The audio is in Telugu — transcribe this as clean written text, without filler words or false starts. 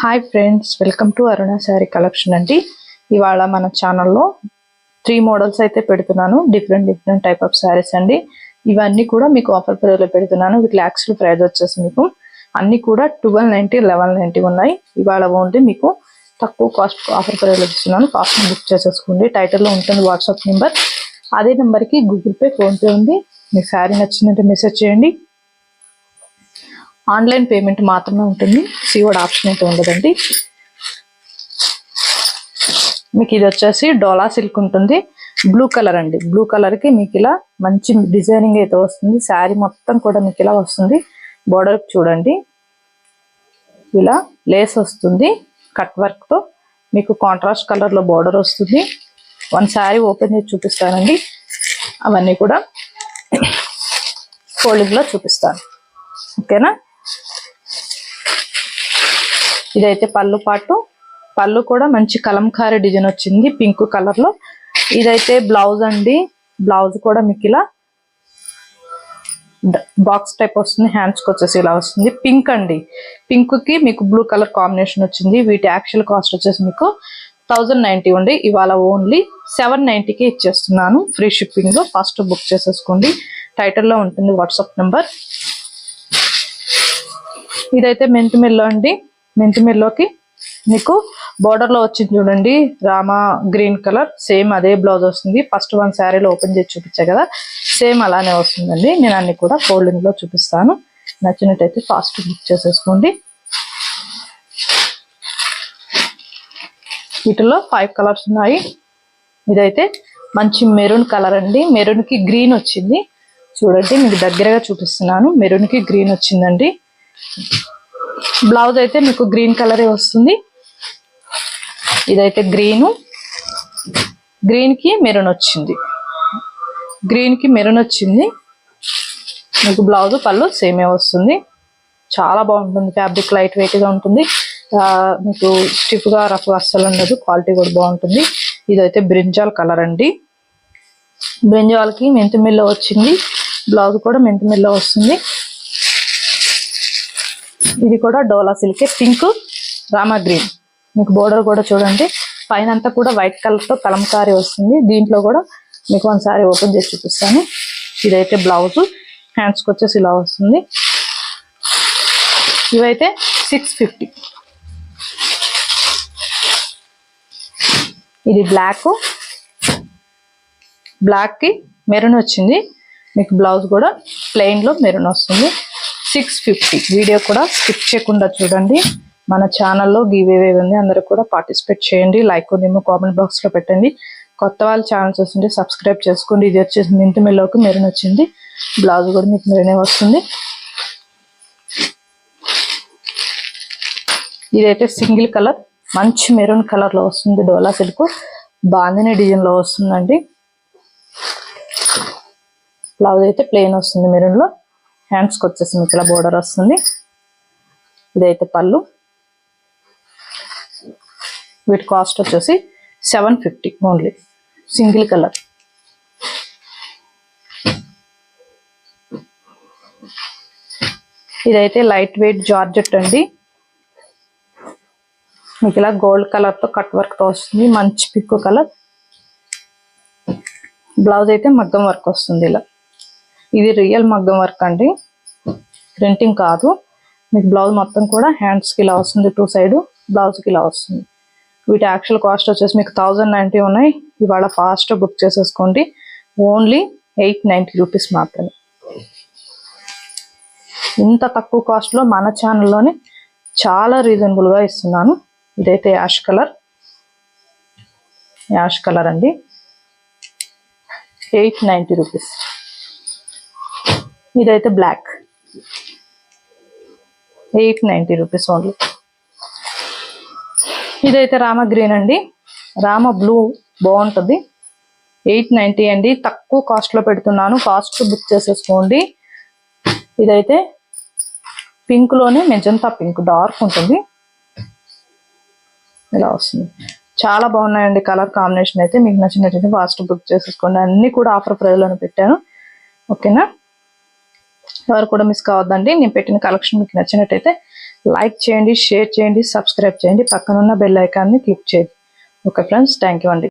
Hi friends, welcome to Aruna sari collection అండి. ఇవాళ మన ఛానల్లో 3 మోడల్స్ అయితే పెడుతున్నాను. డిఫరెంట్ టైప్ ఆఫ్ శారీస్ అండి. ఇవన్నీ కూడా మీకు ఆఫర్ ప్రైస్లో పెడుతున్నాను. వీటి యాక్చువల్ ప్రైస్ వచ్చేసి మీకు అన్ని కూడా 1290, 1190 ఉన్నాయి. ఇవాళ ఓన్లీ మీకు తక్కువ కాస్ట్ ఆఫర్ ప్రైస్లో ఇస్తున్నాను. కాస్ట్ బుక్ చేసేసుకోండి. టైటిల్లో ఉంటుంది వాట్సాప్ నెంబర్. అదే నెంబర్కి గూగుల్ పే, ఫోన్పే ఉంది. మీకు శారీ నచ్చిందంటే మెసేజ్ చేయండి. ఆన్లైన్ పేమెంట్ మాత్రమే ఉంటుంది. సిఓడి ఆప్షన్ అయితే ఉండదండి. మీకు ఇది వచ్చేసి డోలా సిల్క్ ఉంటుంది. బ్లూ కలర్ అండి. బ్లూ కలర్కి మీకు ఇలా మంచి డిజైనింగ్ అయితే వస్తుంది. శారీ మొత్తం కూడా మీకు ఇలా వస్తుంది. బోర్డర్ చూడండి, ఇలా లేస్ వస్తుంది కట్ వర్క్తో. మీకు కాంట్రాస్ట్ కలర్లో బోర్డర్ వస్తుంది. వన్ శారీ ఓపెన్ చేసి చూపిస్తానండి. అవన్నీ కూడా ఫోల్డింగ్లో చూపిస్తాను. ఓకేనా. ఇదైతే పళ్ళు పాటు. పళ్ళు కూడా మంచి కలంకారీ డిజైన్ వచ్చింది పింక్ కలర్ లో. ఇదైతే బ్లౌజ్ అండి. బ్లౌజ్ కూడా మీకు ఇలా బాక్స్ టైప్ వస్తుంది. హ్యాండ్స్ కి వచ్చేసి ఇలా వస్తుంది. పింక్ అండి. పింక్ కి మీకు బ్లూ కలర్ కాంబినేషన్ వచ్చింది. వీటి యాక్చువల్ కాస్ట్ వచ్చేసి మీకు 1090 ఉండి ఇవాళ ఓన్లీ 790కి ఇచ్చేస్తున్నాను. ఫ్రీ షిప్పింగ్ లో. ఫస్ట్ బుక్ చేసేసుకోండి. టైటిల్లో ఉంటుంది వాట్సాప్ నెంబర్. ఇదైతే మెంతిమెల్లో అండి. మెంతిమెల్లోకి మీకు బోర్డర్ లో వచ్చింది చూడండి, రామా గ్రీన్ కలర్. సేమ్ అదే బ్లౌజ్ వస్తుంది. ఫస్ట్ వన్ శారీలో ఓపెన్ చేసి చూపించా కదా, సేమ్ అలానే వస్తుందండి. నేను అన్ని కూడా ఫోల్డింగ్ లో చూపిస్తాను. నచ్చినట్టయితే ఫాస్ట్ బుక్ చేసేసుకోండి. వీటిలో 5 కలర్స్ ఉన్నాయి. ఇదైతే మంచి మెరూన్ కలర్ అండి. మెరూన్ కి గ్రీన్ వచ్చింది చూడండి. మీకు దగ్గరగా చూపిస్తున్నాను. మెరూన్ కి గ్రీన్ వచ్చిందండి. బ్లౌజ్ అయితే మీకు గ్రీన్ కలరే వస్తుంది. ఇదైతే గ్రీన్ కి మెరూన్ వచ్చింది. గ్రీన్ కి మెరూన్ వచ్చింది. మీకు బ్లౌజ్ పళ్ళు సేమే వస్తుంది. చాలా బాగుంటుంది. ఫ్యాబ్రిక్ లైట్ వెయిట్ గా ఉంటుంది. మీకు స్టిఫ్ గా రఫ్ అస్సలు ఉండదు. క్వాలిటీ కూడా బాగుంటుంది. ఇదైతే బ్రింజాల్ కలర్ అండి. బ్రింజాల్ కి మెంతిమెల్లో వచ్చింది. బ్లౌజ్ కూడా మెంతిమెల్లో వస్తుంది. ఇది కూడా డోలా సిల్క్ పింక్ రామా గ్రీన్. మీకు బోర్డర్ కూడా చూడండి, పైన అంతా కూడా వైట్ కలర్ తో కలంకారీ వస్తుంది. దీంట్లో కూడా మీకు ఒకసారి ఓపెన్ చేసి చూపిస్తాను. ఇదైతే బ్లౌజ్. హ్యాండ్స్కి వచ్చేసి ఇలా వస్తుంది. ఇవైతే 650. ఇది బ్లాక్ కి మెరూన్ వచ్చింది. మీకు బ్లౌజ్ కూడా ప్లెయిన్ లో మెరూన్ వస్తుంది. 650. వీడియో కూడా స్కిప్ చేయకుండా చూడండి. మన ఛానల్లో గివ్ అవే ఉంది. అందరూ కూడా పార్టిసిపేట్ చేయండి. లైక్ కొనేమో కామెంట్ బాక్స్ లో పెట్టండి. కొత్త వాళ్ళ ఛానల్ చూస్తుంటే సబ్స్క్రైబ్ చేసుకోండి. ఇది వచ్చేసి మెంతిమెల్లోకి మెరూన్ వచ్చింది. బ్లౌజ్ కూడా మీకు మెరూనే వస్తుంది. ఇదైతే సింగిల్ కలర్ మంచి మెరూన్ కలర్ లో వస్తుంది. డోలా సిల్క్ బాందిని డిజైన్ లో వస్తుందండి. బ్లౌజ్ అయితే ప్లెయిన్ వస్తుంది మెరూన్ లో. హ్యాండ్స్కి వచ్చేసి మీకు ఇలా బోర్డర్ వస్తుంది. ఇదైతే పళ్ళు. వీటి కాస్ట్ వచ్చేసి 750 ఓన్లీ. Single colour. ఇదైతే లైట్ వెయిట్ జార్జెట్ అండి. మీకు ఇలా గోల్డ్ కలర్ తో కట్ వర్క్ తో వస్తుంది. మంచి పింక్ కలర్. బ్లౌజ్ అయితే మగ్గం వర్క్ వస్తుంది ఇలా. ఇది రియల్ మగ్గం వర్క్ అండి, ప్రింటింగ్ కాదు. మీకు బ్లౌజ్ మొత్తం కూడా హ్యాండ్స్ కి ఇలా వస్తుంది. 2 సైడ్ బ్లౌజ్ కి ఇలా వస్తుంది. వీటి యాక్చువల్ కాస్ట్ వచ్చేసి మీకు 1090 ఉన్నాయి. ఇవాళ ఫాస్ట్ బుక్ చేసేసుకోండి. ఓన్లీ 890 రూపీస్ మాత్రమే. ఇంత తక్కువ కాస్ట్ లో మన ఛానల్లోనే చాలా రీజనబుల్ గా ఇస్తున్నాను. ఇదైతే యాష్ కలర్ అండి. 890 రూపీస్. ఇదైతే బ్లాక్. 890 rupees only. ఇదైతే రామా గ్రీన్ అండి. రామా బ్లూ బాగుంటుంది. 890 అండి. తక్కువ కాస్ట్ లో పెడుతున్నాను. కాస్ట్ బుక్ చేసేసుకోండి. ఇదైతే పింక్ లోనే మెజంతా పింక్ డార్క్ ఉంటుంది. ఇలా వస్తుంది. చాలా బాగున్నాయండి కలర్ కాంబినేషన్ అయితే. మీకు నచ్చినట్టయితే ఫాస్ట్ బుక్ చేసేసుకోండి. అన్ని కూడా ఆఫర్ ప్రైస్ లోనే పెట్టాను. ఓకేనా. ఎవరు కూడా మిస్ కావద్దండి. నేను పెట్టిన కలెక్షన్ మీకు నచ్చినట్టయితే లైక్ చేయండి, షేర్ చేయండి, సబ్స్క్రైబ్ చేయండి, పక్కనున్న బెల్ ఐకాన్ని క్లిక్ చేయండి. ఓకే ఫ్రెండ్స్, థ్యాంక్ యూ అండి.